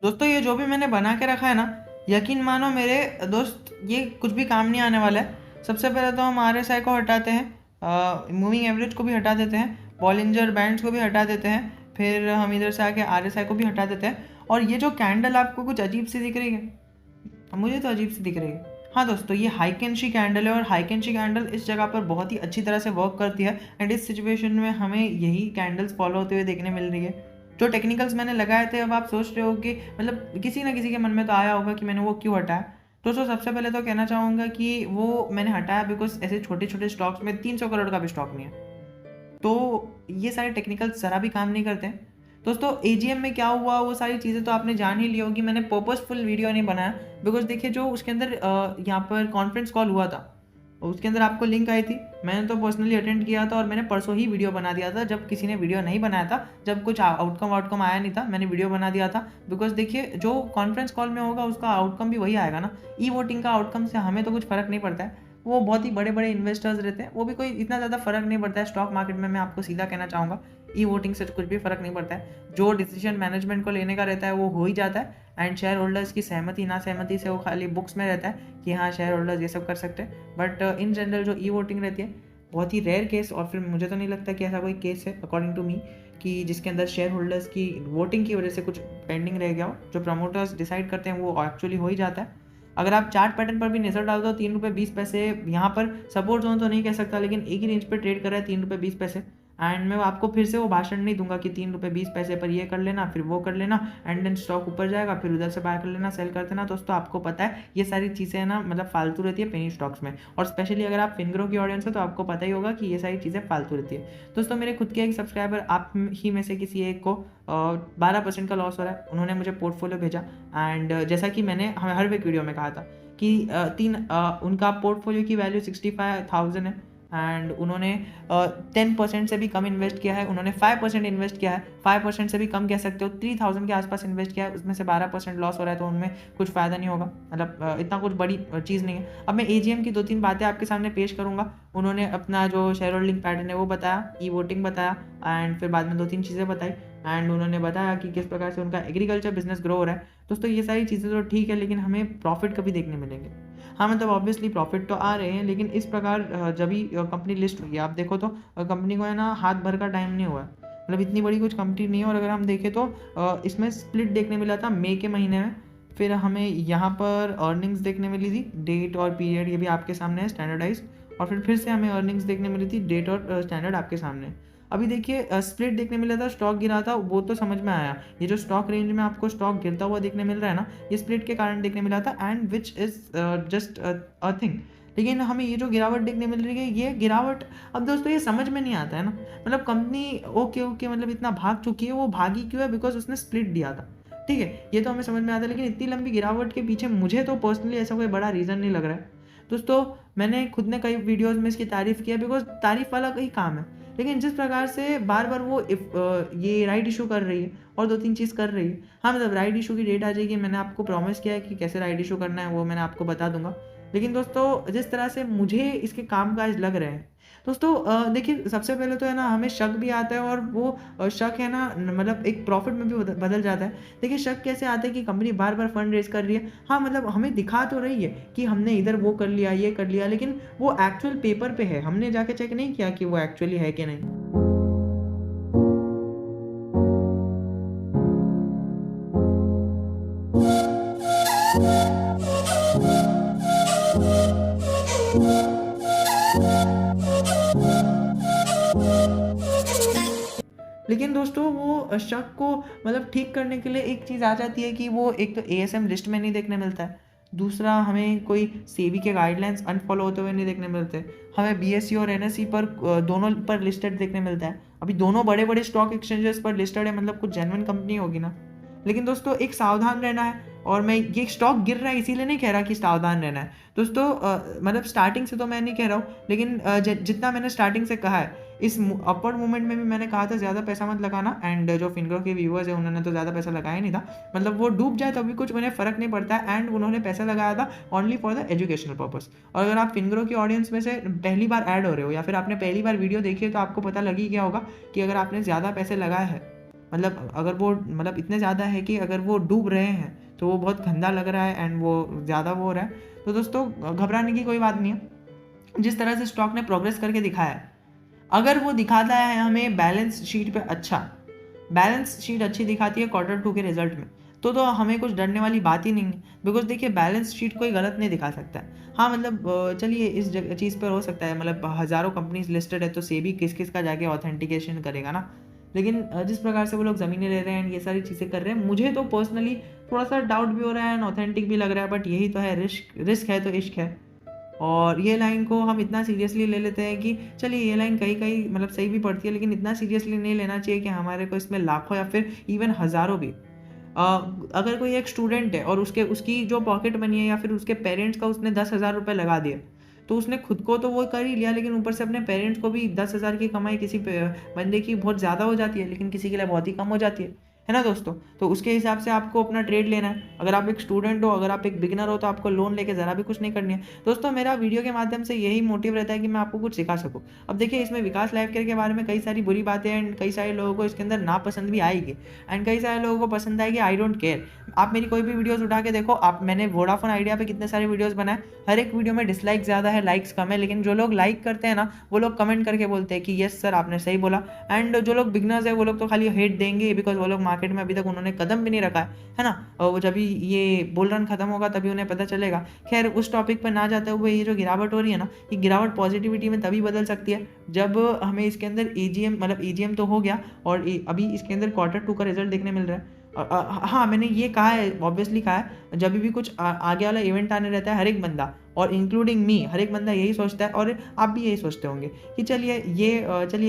दोस्तों ये जो भी मैंने बना के रखा है ना, यकीन मानो मेरे दोस्त, ये कुछ भी काम नहीं आने वाला है। सबसे पहले तो हम आरएसआई को हटाते हैं, मूविंग एवरेज को भी हटा देते हैं, बॉलिंजर बैंड्स को भी हटा देते हैं, फिर हम इधर से आके आरएसआई को भी हटा देते हैं। और ये जो कैंडल आपको कुछ अजीब सी दिख रही है, मुझे तो अजीब सी दिख रही है। हाँ दोस्तों, ये हाइकेंशी कैंडल है और हाइकेंशी कैंडल इस जगह पर बहुत ही अच्छी तरह से वर्क करती है। एंड इस सिचुएशन में हमें यही कैंडल्स फॉलो होते हुए देखने मिल रही है। जो टेक्निकल्स मैंने लगाए थे, अब आप सोच रहे हो कि मतलब किसी ना किसी के मन में तो आया होगा कि मैंने वो क्यों हटाया। दोस्तों सबसे पहले तो कहना चाहूँगा कि वो मैंने हटाया बिकॉज ऐसे छोटे छोटे स्टॉक्स में 300 करोड़ का भी स्टॉक नहीं है, तो ये सारे टेक्निकल ज़रा भी काम नहीं करते हैं। दोस्तों एजीएम में क्या हुआ वो सारी चीज़ें तो आपने जान ही ली होगी। मैंने पर्पसफुल वीडियो नहीं बनाया बिकॉज देखिए जो उसके अंदर यहाँ पर कॉन्फ्रेंस कॉल हुआ था, उसके अंदर आपको लिंक आई थी। मैंने तो पर्सनली अटेंड किया था और मैंने परसों ही वीडियो बना दिया था, जब किसी ने वीडियो नहीं बनाया था, जब कुछ आउटकम आया नहीं था, मैंने वीडियो बना दिया था। बिकॉज देखिए जो कॉन्फ्रेंस कॉल में होगा उसका आउटकम भी वही आएगा ना। ई वोटिंग का आउटकम से हमें तो कुछ फ़र्क नहीं पड़ता है, वो बहुत ही बड़े बड़े इन्वेस्टर्स रहते हैं, वो भी कोई इतना ज़्यादा फर्क नहीं पड़ता है स्टॉक मार्केट में। मैं आपको सीधा कहना चाहूँगा ई वोटिंग से कुछ भी फर्क नहीं पड़ता है। जो डिसीजन मैनेजमेंट को लेने का रहता है वो हो ही जाता है। एंड शेयर होल्डर्स की सहमति ना सहमति से वो खाली बुक्स में रहता है कि हाँ शेयर होल्डर्स ये सब कर सकते हैं। बट इन जनरल जो ई वोटिंग रहती है, बहुत ही रेयर केस, और फिर मुझे तो नहीं लगता कि ऐसा कोई केस है अकॉर्डिंग टू मी कि जिसके अंदर शेयर होल्डर्स की वोटिंग की वजह से कुछ पेंडिंग रह गया हो। जो प्रमोटर्स डिसाइड करते हैं वो एक्चुअली हो ही जाता है। अगर आप चार्ट पैटर्न पर भी नजर डाल दो, 3 रुपये 20 पैसे यहाँ पर सपोर्ट जोन तो नहीं कह सकता, लेकिन एक ही रेंज पे ट्रेड कर रहा है 3 रुपये 20 पैसे। एंड मैं आपको फिर से वो भाषण नहीं दूंगा कि 3 रुपये 20 पैसे पर ये कर लेना फिर वो कर लेना, एंड देन स्टॉक ऊपर जाएगा फिर उधर से बाय कर लेना सेल कर देना। दोस्तों आपको पता है ये सारी चीज़ें ना मतलब फालतू रहती है पेनी स्टॉक्स में, और स्पेशली अगर आप फिनग्रो की ऑडियंस है तो आपको पता ही होगा कि ये सारी चीज़ें फालतू रहती है। दोस्तों मेरे खुद के एक सब्सक्राइबर आप ही में से किसी एक को 12% का लॉस हो रहा है, उन्होंने मुझे पोर्टफोलियो भेजा। एंड जैसा कि मैंने हर एक वीडियो में कहा था कि उनका पोर्टफोलियो की वैल्यू 65,000 है, एंड उन्होंने 10% से भी कम इन्वेस्ट किया है, उन्होंने 5% इन्वेस्ट किया है, 5% से भी कम कह सकते हो, 3000 के आसपास इन्वेस्ट किया है, उसमें से 12% लॉस हो रहा है, तो उनमें कुछ फ़ायदा नहीं होगा। मतलब इतना कुछ बड़ी चीज़ नहीं है। अब मैं एजीएम की 2-3 बातें आपके सामने पेश करूँगा। उन्होंने अपना जो शेयर होल्डिंग पैटर्न है वो बताया, ई वोटिंग बताया, एंड फिर बाद में 2-3 चीज़ें बताई, एंड उन्होंने बताया कि किस प्रकार से उनका एग्रीकल्चर बिजनेस ग्रो हो रहा है। दोस्तों ये सारी चीज़ें तो ठीक है, लेकिन हमें प्रॉफिट कभी देखने मिलेंगे? हाँ मतलब ऑब्वियसली प्रॉफिट तो आ रहे हैं, लेकिन इस प्रकार जब भी कंपनी लिस्ट हुई है, आप देखो तो कंपनी को है ना हाथ भर का टाइम नहीं हुआ है, मतलब इतनी बड़ी कुछ कंपनी नहीं है। और अगर हम देखें तो इसमें स्प्लिट देखने मिला था मई के महीने में, फिर हमें यहाँ पर अर्निंग्स देखने मिली थी, डेट और पीरियड ये भी आपके सामने है स्टैंडर्डाइज, और फिर से हमें अर्निंग्स देखने मिली थी, डेट और स्टैंडर्ड आपके सामने है। अभी देखिए स्प्लिट देखने मिला था, स्टॉक गिरा था, वो तो समझ में आया। ये जो स्टॉक रेंज में आपको स्टॉक गिरता हुआ देखने मिल रहा है ना, ये स्प्लिट के कारण देखने मिला था, and which is just a thing. लेकिन हमें ये जो गिरावट देखने मिल रही है, ये गिरावट अब दोस्तों ये समझ में नहीं आता है ना। मतलब कंपनी ओके मतलब इतना भाग चुकी है, वो भागी क्यों है? बिकॉज उसने स्प्लिट दिया था, ठीक है, ये तो हमें समझ में आता है, लेकिन इतनी लंबी गिरावट के पीछे मुझे तो पर्सनली ऐसा कोई बड़ा रीज़न नहीं लग रहा है। दोस्तों मैंने खुद ने कई वीडियोज़ में इसकी तारीफ़ किया, बिकॉज तारीफ़ वाला कहीं काम है। लेकिन जिस प्रकार से बार बार वो ये राइट इशू कर रही है और 2-3 चीज़ कर रही है, हाँ मतलब राइट इशू की डेट आ जाएगी, मैंने आपको प्रॉमिस किया है कि कैसे राइट इशू करना है वो मैंने आपको बता दूंगा। लेकिन दोस्तों जिस तरह से मुझे इसके कामकाज लग रहे हैं, दोस्तों देखिए सबसे पहले तो है ना हमें शक भी आता है, और वो शक है ना मतलब एक प्रॉफिट में भी बदल जाता है। देखिए शक कैसे आता है कि कंपनी बार बार फंड रेज कर रही है, हाँ मतलब हमें दिखा तो रही है कि हमने इधर वो कर लिया ये कर लिया, लेकिन वो एक्चुअल पेपर पे है, हमने जाके चेक नहीं किया कि वो एक्चुअली है कि नहीं। लेकिन दोस्तों वो शक को मतलब ठीक करने के लिए एक चीज़ आ जाती है कि वो एक तो एएसएम लिस्ट में नहीं देखने मिलता है, दूसरा हमें कोई सेबी के गाइडलाइंस अनफॉलो होते हुए नहीं देखने मिलते, हमें बीएसई और एनएसई पर दोनों पर लिस्टेड देखने मिलता है। अभी दोनों बड़े बड़े स्टॉक एक्सचेंजेस पर लिस्टेड है, मतलब कुछ जेन्युइन कंपनी होगी ना। लेकिन दोस्तों एक सावधान रहना है, और मैं ये स्टॉक गिर रहा है इसीलिए नहीं कह रहा कि सावधान रहना है। दोस्तों मतलब स्टार्टिंग से तो मैं नहीं कह रहा हूँ, लेकिन जितना मैंने स्टार्टिंग से कहा है, इस अपवर्ड मूवमेंट में भी मैंने कहा था ज़्यादा पैसा मत लगाना, एंड जो फिनग्रो के व्यूअर्स हैं उन्होंने तो ज़्यादा पैसा लगाया नहीं था, मतलब वो डूब जाए तो भी कुछ उन्हें फ़र्क नहीं पड़ता है, एंड उन्होंने पैसा लगाया था only for the educational purpose. और अगर आप फिनग्रो की ऑडियंस में से पहली बार ऐड हो रहे हो या फिर आपने पहली बार वीडियो देखी है, तो आपको पता लग ही गया होगा कि अगर आपने ज़्यादा पैसे लगाए हैं मतलब अगर वो मतलब इतने ज़्यादा है कि अगर वो डूब रहे हैं तो वो बहुत गंदा लग रहा है एंड वो ज़्यादा वो हो रहा है। तो दोस्तों घबराने की कोई बात नहीं है। जिस तरह से स्टॉक ने प्रोग्रेस करके दिखाया है, अगर वो दिखाता है हमें बैलेंस शीट पे अच्छा, बैलेंस शीट अच्छी दिखाती है Q2 के रिजल्ट में, तो हमें कुछ डरने वाली बात ही नहीं है। बिकॉज देखिए बैलेंस शीट कोई गलत नहीं दिखा सकता है। हाँ मतलब चलिए इस चीज़ पर हो सकता है, मतलब हज़ारों कंपनीज लिस्टेड है तो सेबी किस किस का जाके ऑथेंटिकेशन करेगा ना। लेकिन जिस प्रकार से वो लोग ज़मीनें ले रहे हैं ये सारी चीज़ें कर रहे हैं, मुझे तो पर्सनली थोड़ा सा डाउट भी हो रहा है एंड ऑथेंटिक भी लग रहा है। बट यही तो है, रिस्क है तो इश्क है। और ये लाइन को हम इतना सीरियसली ले लेते हैं कि चलिए ये लाइन कहीं कहीं मतलब सही भी पड़ती है, लेकिन इतना सीरियसली नहीं लेना चाहिए कि हमारे को इसमें लाखों या फिर इवन हज़ारों भी अगर कोई एक स्टूडेंट है और उसकी जो पॉकेट मनी है या फिर उसके पेरेंट्स का उसने 10,000 रुपये लगा दिए, तो उसने खुद को तो वो कर ही लिया, लेकिन ऊपर से अपने पेरेंट्स को भी 10,000 की कमाई किसी बंदे की बहुत ज़्यादा हो जाती है, लेकिन किसी के लिए बहुत ही कम हो जाती है ना दोस्तों। तो उसके हिसाब से आपको अपना ट्रेड लेना है। अगर आप एक स्टूडेंट हो, अगर आप एक बिगिनर हो, तो आपको लोन लेके ज़रा भी कुछ नहीं करनी है दोस्तों। मेरा वीडियो के माध्यम से यही मोटिव रहता है कि मैं आपको कुछ सिखा सकूँ। अब देखिए इसमें विकास लाइफ केयर के बारे में कई सारी बुरी बातें एंड कई सारे लोगों को इसके अंदर नापसंद भी आएगी एंड कई सारे लोगों को पसंद आएगी। आई डोंट केयर, आप मेरी कोई भी वीडियोस उठा के देखो। आप मैंने वोडाफोन आइडिया पे कितने सारे वीडियोस बनाए, हर एक वीडियो में डिसलाइक ज़्यादा है, लाइक्स कम है, लेकिन जो लोग लाइक करते हैं ना वो लोग कमेंट करके बोलते हैं कि यस सर आपने सही बोला। एंड जो लोग बिगनर्स है वो लोग तो खाली हेट देंगे, बिकॉज वो लोग मार्केट में अभी तक उन्होंने कदम भी नहीं रखा है ना। और वो जब भी ये बुल रन खत्म होगा तभी उन्हें पता चलेगा। खैर उस टॉपिक पर ना जाते हुए, ये जो गिरावट हो रही है ना, ये गिरावट पॉजिटिविटी में तभी बदल सकती है जब हमें इसके अंदर एजीएम मतलब एजीएम तो हो गया और अभी इसके अंदर Q2 का रिजल्ट देखने मिल रहा है। हाँ मैंने ये कहा है, ऑब्वियसली कहा है, जब भी कुछ आगे वाला इवेंट आने रहता है हर एक बंदा और इंक्लूडिंग मी, हर एक बंदा यही सोचता है और आप भी यही सोचते होंगे कि चलिए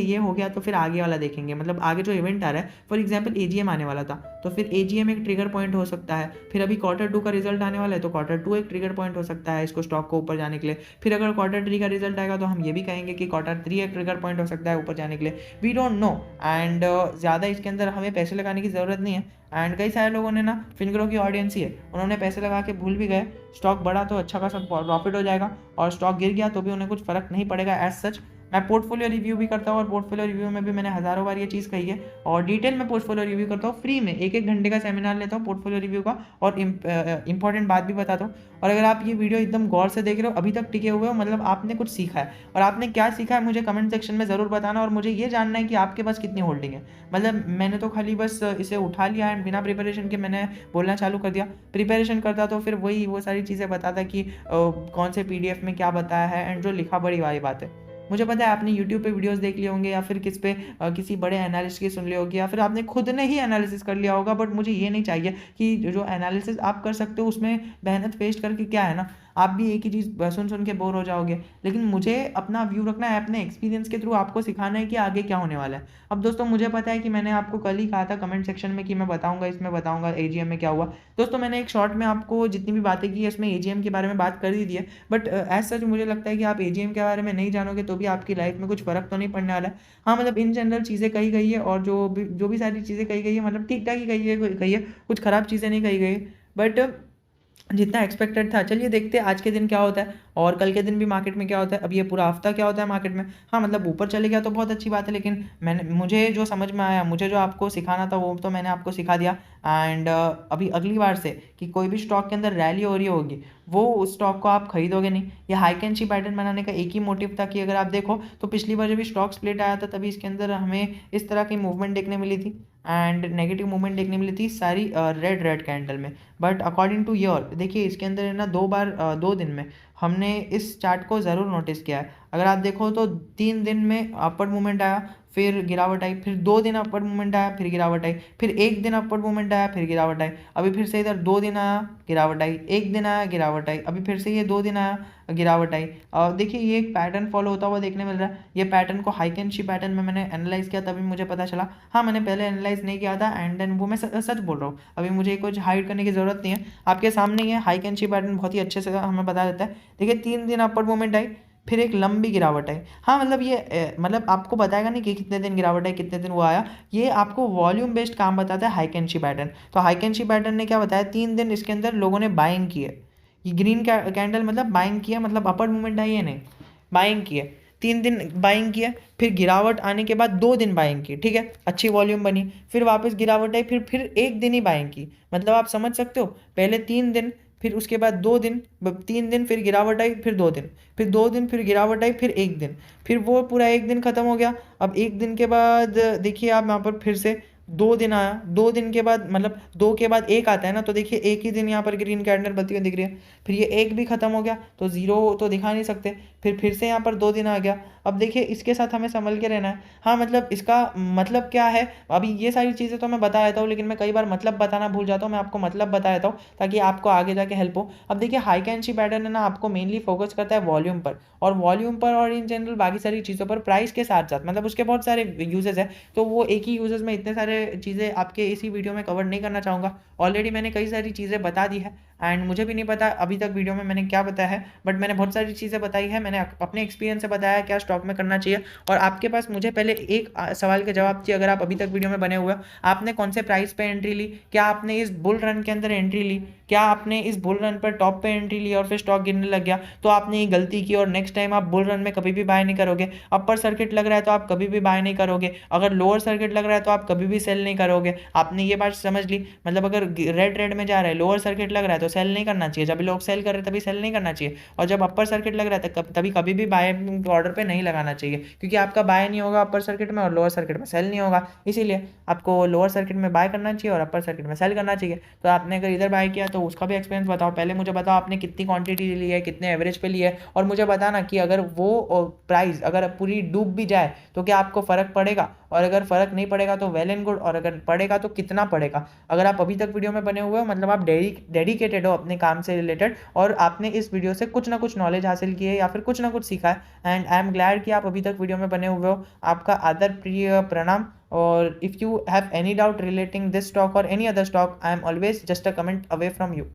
ये हो गया तो फिर आगे वाला देखेंगे। मतलब आगे जो इवेंट आ रहा है, फॉर एग्जांपल एजीएम आने वाला था तो फिर एजीएम एक ट्रिगर पॉइंट हो सकता है। फिर अभी Q2 का रिजल्ट आने वाला है तो Q2 एक ट्रिगर पॉइंट हो सकता है इसको स्टॉक को ऊपर जाने के लिए। फिर अगर Q3 का रिजल्ट आएगा तो हम ये भी कहेंगे कि Q3 एक ट्रिगर पॉइंट हो सकता है ऊपर जाने के लिए। वी डोंट नो एंड ज़्यादा इसके अंदर हमें पैसे लगाने की ज़रूरत नहीं है। एंड कई सारे लोगों ने ना, फिनग्रो की ऑडियंस ही है, उन्होंने पैसे लगा के भूल भी गए। स्टॉक बढ़ा तो अच्छा खासा प्रॉफिट हो जाएगा और स्टॉक गिर गया तो भी उन्हें कुछ फ़र्क नहीं पड़ेगा एज सच। मैं पोर्टफोलियो रिव्यू भी करता हूँ और पोर्टफोलियो रिव्यू में भी मैंने हज़ारों बार ये चीज़ कही है और डिटेल में पोर्टफोलियो रिव्यू करता हूँ फ्री में। एक घंटे का सेमिनार लेता हूँ पोर्टफोलियो रिव्यू का और इंपॉर्टेंट बात भी बताता हूँ। और अगर आप ये वीडियो एकदम गौर से देख रहे हो, अभी तक टिके हुए हो, मतलब आपने कुछ सीखा है। और आपने क्या सीखा है मुझे कमेंट सेक्शन में ज़रूर बताना और मुझे ये जानना है कि आपके पास कितनी होल्डिंग है। मतलब मैंने तो खाली बस इसे उठा लिया एंड बिना प्रिपरेशन के मैंने बोलना चालू कर दिया। प्रिपरेशन करता तो फिर वो सारी चीज़ें बताता कि कौन से PDF में क्या बताया है एंड जो लिखा बड़ी वाली बात है। मुझे पता है आपने यूट्यूब पे वीडियोस देख लिए होंगे या फिर किसी बड़े एनालिस्ट की सुन ली होगी या फिर आपने खुद ने ही एनालिसिस कर लिया होगा। बट मुझे ये नहीं चाहिए कि जो एनालिसिस आप कर सकते हो उसमें मेहनत वेस्ट करके क्या है ना, आप भी एक ही चीज़ सुन सुन के बोर हो जाओगे। लेकिन मुझे अपना व्यू रखना है, अपने एक्सपीरियंस के थ्रू आपको सिखाना है कि आगे क्या होने वाला है। अब दोस्तों मुझे पता है कि मैंने आपको कल ही कहा था कमेंट सेक्शन में कि मैं बताऊंगा, इसमें बताऊंगा एजीएम में क्या हुआ। दोस्तों मैंने एक शॉर्ट में आपको जितनी भी बातें की है उसमें एजीएम के बारे में बात कर ही दी है। बट एज सच मुझे लगता है कि आप एजीएम के बारे में नहीं जानोगे तो भी आपकी लाइफ में कुछ फ़र्क तो नहीं पड़ने वाला है। हाँ मतलब इन जनरल चीज़ें कही गई है और जो भी सारी चीज़ें कही गई है मतलब ठीक ठाक ही कही है, कुछ ख़राब चीज़ें नहीं कही गई। बट जितना एक्सपेक्टेड था। चलिए देखते हैं आज के दिन क्या होता है और कल के दिन भी मार्केट में क्या होता है, अब ये पूरा हफ्ता क्या होता है मार्केट में। हाँ मतलब ऊपर चले गया तो बहुत अच्छी बात है, लेकिन मुझे जो समझ में आया, मुझे जो आपको सिखाना था वो तो मैंने आपको सिखा दिया। एंड अभी अगली बार से कि कोई भी स्टॉक के अंदर रैली हो रही होगी वो उस स्टॉक को आप खरीदोगे नहीं। ये हाई एंड ची पैटर्न बनाने का एक ही मोटिव था कि अगर आप देखो तो पिछली बार जब भी स्टॉक स्प्लिट आया था तभी इसके अंदर हमें इस तरह की मूवमेंट देखने मिली थी एंड नेगेटिव मूवमेंट देखने मिली थी सारी रेड कैंडल में। बट अकॉर्डिंग टू योर देखिए इसके अंदर है ना 2 दिन में हमने इस चार्ट को ज़रूर नोटिस किया है। अगर आप देखो तो 3 दिन में अपवर्ड मूवमेंट आया, फिर गिरावट आई, फिर 2 दिन अपवर्ड मूवमेंट आया, फिर गिरावट आई, फिर 1 दिन अपवर्ड मूवमेंट आया, फिर गिरावट आई, अभी फिर से इधर 2 दिन आया गिरावट आई, 1 दिन आया गिरावट आई, अभी फिर से ये 2 दिन आया गिरावट आई। देखिए ये एक पैटर्न फॉलो होता हुआ देखने मिल रहा है। ये पैटर्न को हाई एंड शी पैटर्न में मैंने एनालाइज किया तभी मुझे पता चला। हाँ मैंने पहले एनालाइज नहीं किया था एंड देन वो मैं सच बोल रहा हूँ, अभी मुझे कुछ हाइड करने की ज़रूरत नहीं है। आपके सामने ये हाई एंड शी पैटर्न बहुत ही अच्छे से हमें बता देता है। देखिए 3 दिन अपवर्ड मूवमेंट आई, फिर एक लंबी गिरावट आई। हाँ मतलब ये मतलब आपको बताएगा नहीं कि कितने दिन गिरावट है, कितने दिन वो आया, ये आपको वॉल्यूम बेस्ड काम बताता है हाई एंड शी पैटर्न। तो हाई एंड शी पैटर्न ने क्या बताया, 3 दिन इसके अंदर लोगों ने बाइंग की है। ये ग्रीन कैंडल मतलब बाइंग किया, मतलब अपवर्ड मूवमेंट आई है नहीं, बाइंग की है। 3 दिन बाइंग किया, फिर गिरावट आने के बाद 2 दिन बाइंग की, ठीक है, अच्छी वॉल्यूम बनी, फिर वापस गिरावट आई, फिर 1 दिन ही बाइंग की। मतलब आप समझ सकते हो, पहले 3 दिन, फिर उसके बाद 2 दिन, 3 दिन, फिर गिरावट आई, फिर 2 दिन, फिर 2 दिन, फिर गिरावट आई, फिर 1 दिन, फिर वो पूरा 1 दिन खत्म हो गया। अब 1 दिन के बाद देखिए आप यहाँ पर फिर से 2 दिन आया, 2 दिन के बाद मतलब 2 के बाद 1 आता है ना, तो देखिए एक ही दिन यहाँ पर ग्रीन कैंडल बनती हुई दिख रही है। फिर ये 1 भी खत्म हो गया तो 0 तो दिखा नहीं सकते, फिर से यहाँ पर 2 दिन आ गया। अब देखिए इसके साथ हमें संभल के रहना है। हाँ, मतलब इसका मतलब क्या है, अभी ये सारी चीज़ें तो मैं बता देता हूँ, लेकिन मैं कई बार मतलब बताना भूल जाता हूँ। मैं आपको मतलब बता देता हूँ ताकि आपको आगे जाके हेल्प हो। अब देखिए हाई कैंची पैटर्न है ना, आपको मेनली फोकस करता है वॉल्यूम पर, और इन जनरल बाकी सारी चीज़ों पर प्राइस के साथ साथ, मतलब उसके बहुत सारे यूजेस है, तो वो एक ही यूजेस में इतने सारे चीज़ें आपके इसी वीडियो में कवर नहीं करना चाहूँगा। ऑलरेडी मैंने कई सारी चीज़ें बता दी है, एंड मुझे भी नहीं पता अभी तक वीडियो में मैंने क्या बताया है, बट मैंने बहुत सारी चीज़ें बताई है। मैंने अपने एक्सपीरियंस से बताया क्या स्टॉक में करना चाहिए। और आपके पास मुझे पहले एक सवाल के जवाब चाहिए, अगर आप अभी तक वीडियो में बने हुए हो, आपने कौन से प्राइस पे एंट्री ली, क्या आपने इस बुल रन के अंदर एंट्री ली, क्या आपने इस बुल रन पर टॉप पे एंट्री ली और फिर स्टॉक गिरने लग गया, तो आपने ये गलती की और नेक्स्ट टाइम आप बुल रन में कभी भी बाय नहीं करोगे। अपर सर्किट लग रहा है तो आप कभी भी बाय नहीं करोगे, अगर लोअर सर्किट लग रहा है तो आप कभी भी सेल नहीं करोगे। आपने ये बात समझ ली, मतलब अगर रेड में जा रहा है, लोअर सर्किट लग रहा है तो सेल नहीं करना चाहिए, जब लोग सेल कर रहे हैं तभी सेल नहीं करना चाहिए, और जब अपर सर्किट लग रहा है तो तभी कभी भी बाय ऑर्डर पे नहीं लगाना चाहिए, क्योंकि आपका बाय नहीं होगा अपर सर्किट में और लोअर सर्किट में सेल नहीं होगा। इसीलिए आपको लोअर सर्किट में बाय करना चाहिए और अपर सर्किट में सेल करना चाहिए। तो आपने अगर इधर बाय किया तो उसका भी एक्सपीरियंस बताओ। पहले मुझे बताओ आपने कितनी क्वांटिटी ली है, कितने एवरेज पे ली है, और मुझे बताना कि अगर वो प्राइस अगर पूरी डूब भी जाए तो क्या आपको फ़र्क पड़ेगा, और अगर फ़र्क नहीं पड़ेगा तो वेल एंड गुड, और अगर पड़ेगा तो कितना पड़ेगा। अगर आप अभी तक वीडियो में बने हुए हो, मतलब आप डेडिकेटेड हो अपने काम से रिलेटेड, और आपने इस वीडियो से कुछ ना कुछ नॉलेज हासिल की है या फिर कुछ ना कुछ सीखा है, एंड आई एम ग्लैड कि आप अभी तक वीडियो में बने हुए हो। आपका आदर प्रिय प्रणाम। और if you have any doubt relating this stock और any other stock, I am always just a comment away from you.